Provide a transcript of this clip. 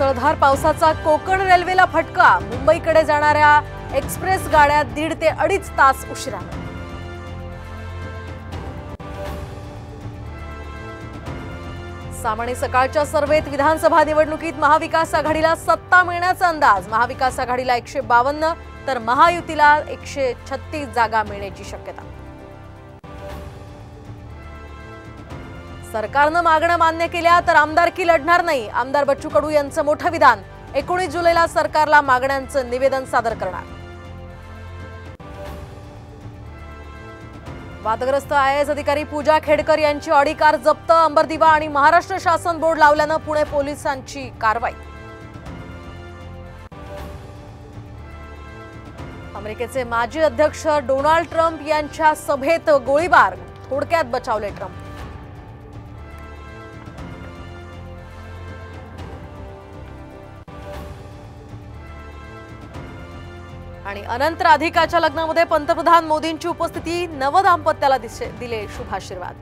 मुसळधार पावसाचा कोकण रेल्वेला फटका। मुंबईकडे जाणाऱ्या एक्सप्रेस गाड्या 1.5 ते 2.5 तास उशिराने। सामान्य सकाळच्या सर्वेत विधानसभा निवडणुकीत महाविकास आघाडीला सत्ता मिळण्याचा अंदाज। महाविकास आघाडीला 152 तर महायुतीला 136 जागा मिळण्याची शक्यता। सरकारने मागण्या मान्य केल्या तर आमदारकी लढणार नाही। आमदार बच्चू कडू यांचं मोठं विधान। 19 जुलैला सरकारला मागण्यांचं निवेदन सादर करणार। वादग्रस्त IAS अधिकारी पूजा खेडकर यांची ऑडी कार जप्त। अंबरदिवा आणि महाराष्ट्र शासन बोर्ड लावल्यानं पुणे पोलिसांची कारवाई। अमेरिकेचे माजी अध्यक्ष डोनाल्ड ट्रम्प यांच्या सभेत गोळीबार। थोडक्यात बचावले ट्रम्प। आणि अनंत राधिकाच्या लग्नामध्ये पंतप्रधान मोदींची उपस्थिती। नवदाम्पत्याला दिले शुभाशीर्वाद।